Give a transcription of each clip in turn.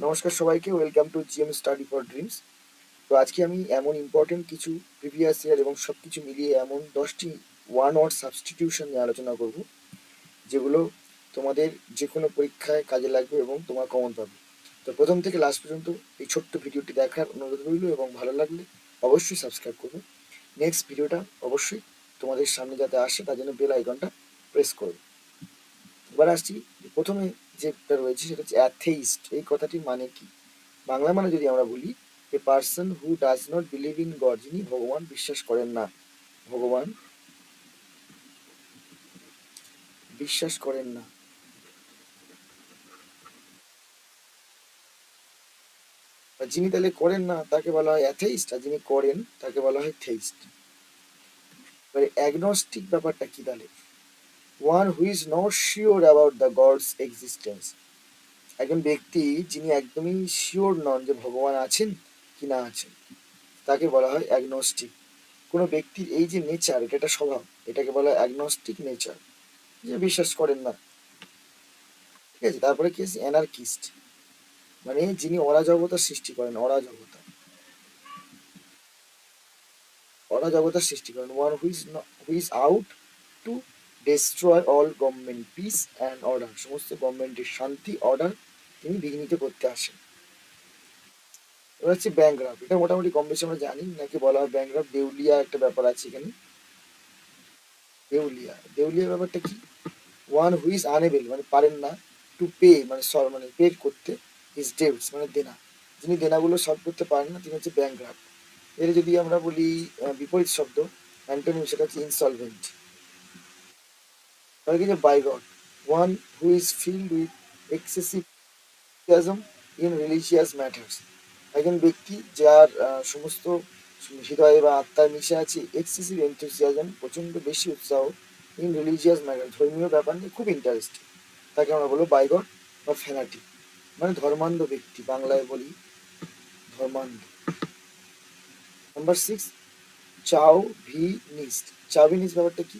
নমস্কার সবাইকে, welcome to GM study for dreams. তো আজকে আমি এমন ইম্পর্টেন্ট কিছু প্রিভিয়াস ইয়ার এবং সব কিছু মিলিয়ে এমন 10টি ওয়ান ওয়ার্ড সাবস্টিটিউশন নিয়ে আলোচনা করব, যেগুলো তোমাদের যে কোনো পরীক্ষায় কাজে লাগবে এবং তোমার কমন পাবে। তো প্রথম থেকে লাস্ট পর্যন্ত এই ছোট্ট ভিডিওটি দেখার অনুরোধ রইল এবং ভালো লাগলে অবশ্যই সাবস্ক্রাইব করবে। নেক্সট ভিডিওটা অবশ্যই তোমাদের সামনে যাতে আসে তার জন্য বেল আইকনটা প্রেস করবে। এবার আসছি, প্রথমে যেটা রয়েছে সেটা হচ্ছে অ্যাথেইস্ট। এই কথাটির মানে কি? বাংলা মানে যদি আমরা বলি, a person who does not believe in god, যিনি ভগবান বিশ্বাস করেন না, ভগবান বিশ্বাস করেন না। আর যিনি তাহলে করেন না তাকে বলা হয় অ্যাথেইস্ট, আর যিনি করেন তাকে বলা হয় থেইস্ট। এবারে অ্যাগনস্টিক ব্যাপারটা কি তাহলে? One who is not sure about the god's existence. একজন ব্যক্তি যিনি একদমই শিওর নন যে ভগবান আছেন কি না আছেন, তাকে বলা হয় অ্যাগনস্টিক। কোনো ব্যক্তির এই যে নেচার, এটা একটা স্বভাব, এটাকে বলা হয় অ্যাগনস্টিক নেচার, যে বিশ্বাস করেন না। ঠিক আছে, তারপরে কি আছে? অ্যানার্কিস্ট, মানে যিনি অরাজকতার সৃষ্টি করেন, অরাজকতা, অরাজকতার সৃষ্টি করেন। One who is out to destroy all government piece and order, সমস্ত গভর্নমেন্টের শান্তি অর্ডার তিনি বিঘ্নিত করতে আসেন। এবার হচ্ছে ব্যাংকরাপ্ট। এটা মোটামুটি কম বেশি আমরা জানি, নাকি বলা হয় ব্যাংকরাপ্ট, দেউলিয়া একটা ব্যাপার আছে এখানে। দেউলিয়া, দেউলিয়া ব্যাপারটা কি? ওয়ান হু ইজ আনএবল, মানে পারেন না, টু পে মানে মানে পে করতে, হিজ ডেবটস মানে দেনা, যিনি দেনাগুলো সলভ করতে পারেন না তিনি হচ্ছে ব্যাংকরাপ্ট। এর যদি আমরা বলি বিপরীত শব্দ, অ্যান্টোনিম, সেটা হচ্ছে ইনসলভেন্ট। তাহলে কিছু bigot, one who is filled with excessive in religious matters, একজন ব্যক্তি যার সমস্ত হৃদয়ে বা আত্মায় মিশে আছে এক্সেসিভ এনথুসিয়াজম, প্রচণ্ড বেশি উৎসাহ, ইন রিলিজিয়াস ম্যাটার, ধর্মীয় ব্যাপার নিয়ে খুব ইন্টারেস্টেড, তাকে আমরা বলবো বাইগড বা ফ্যানাটিক, মানে ধর্মান্ধ ব্যক্তি, বাংলায় বলি ধর্মান্ধ। নাম্বার 6, চাউভিনিস্ট। চাউভিনিস্ট ব্যাপারটা কি?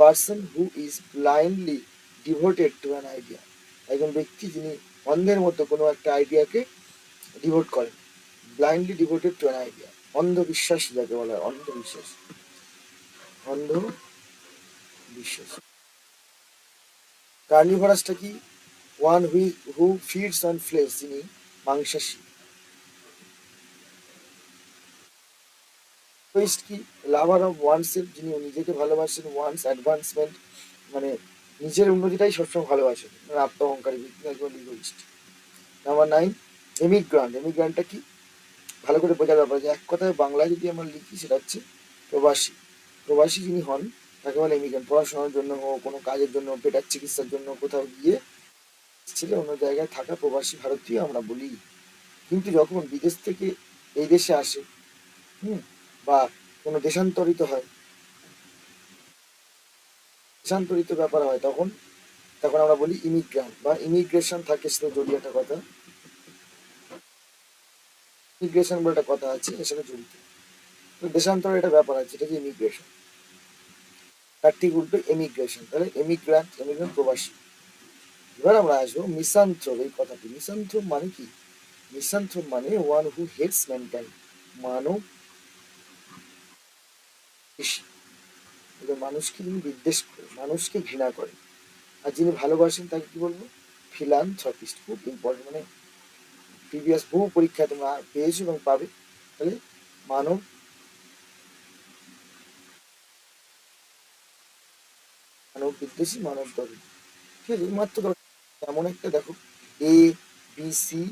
Person who is blindly devoted to an idea, একজন ব্যক্তি যিনি অন্ধের মতো কোনো একটা আইডিয়াকে ডিভোট করেন, blindly devoted to an idea, অন্ধবিশ্বাস যাকে বলা হয়, অন্ধবিশ্বাস, অন্ধবিশ্বাস। কার্নিভরাসটা কি? One who feeds on flash, যিনি মাংসাশী। ইগোইস্ট কি? লাভার অফ ওয়ান সেলফ, যিনি নিজেকে ভালোবাসেন, ওয়ান্স অ্যাডভান্সমেন্ট, মানে নিজের উন্নতিটাই সবসময় ভালোবাসেন, মানে আত্ম অহংকারী ব্যক্তি, একজন ইগোইস্ট। নাম্বার 9, এমিগ্রান্ট। এমিগ্রান্টটা কি? ভালো করে বোঝার ব্যাপার, যে এক কথায় বাংলায় যদি আমরা লিখি সেটা হচ্ছে প্রবাসী। প্রবাসী যিনি হন তাকে বলে এমিগ্রান্ট। পড়াশোনার জন্য হোক, কোনো কাজের জন্য, পেটার চিকিৎসার জন্য কোথাও গিয়ে ছেলে অন্য জায়গায় থাকা প্রবাসী ভারতীয় আমরা বলি। কিন্তু যখন বিদেশ থেকে এই দেশে আসে, হুম, বা কোনো দেশান্তরিত হয়, দেশান্তরিত ব্যাপার হয়, তখন তখন আমরা বলি ইমিগ্রান্ট, বা ইমিগ্রেশন থাকে সেটা জড়িয়ে একটা কথা, ইমিগ্রেশন বলে একটা কথা আছে এর সাথে জড়িত। তো দেশান্তরের একটা ব্যাপার আছে, এটা কি ইমিগ্রেশন, তার ঠিক উল্টো এমিগ্রেশন। তাহলে এমিগ্রান্ট, এমিগ্রান্ট প্রবাসী। এবার আমরা আসবো মিসান্থ্রোপ। এই কথাটি মিসান্থ্রোপ মানে কি? মিসান্থ্রোপ মানে ওয়ান হু হেটস ম্যানকাইন্ড, মানব বেশি, মানুষকে যিনি বিদ্বেষ করে, মানুষকে ঘৃণা করে। আর যিনি ভালোবাসেন তাকে কি বলবো? ফিলান্থ্রপিস্ট। খুব ইম্পর্টেন্ট, মানে প্রিভিয়াস বহু পরীক্ষায় তোমরা পেয়েছো এবং পাবে। তাহলে মানব, মানব বিদ্বেষী, মানব দরদী। ঠিক আছে, মাত্র এমন একটা দেখো, A B C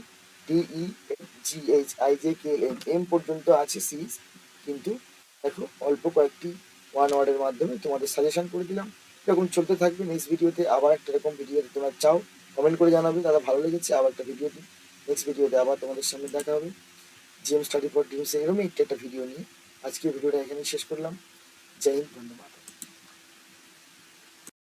D E F G H I J K M, M পর্যন্ত আছে সিরিজ, কিন্তু দেখো অল্প কয়েকটি ওয়ান ওয়ার্ডের মাধ্যমে তোমাদের সাজেশন করে দিলাম। এরকম চলতে থাকবে। নেক্সট ভিডিওতে আবার একটা এরকম ভিডিও তোমরা চাও, কমেন্ট করে জানাবে দাদা ভালো লেগেছে, আবার একটা ভিডিওতে, নেক্সট ভিডিওতে আবার তোমাদের সামনে দেখা হবে জিএম স্টাডি ফর ড্রিমস এরকমই একটা ভিডিও নিয়ে। আজকে ভিডিওটা এখানেই শেষ করলাম। জয় হিন্দ, ধন্যবাদ।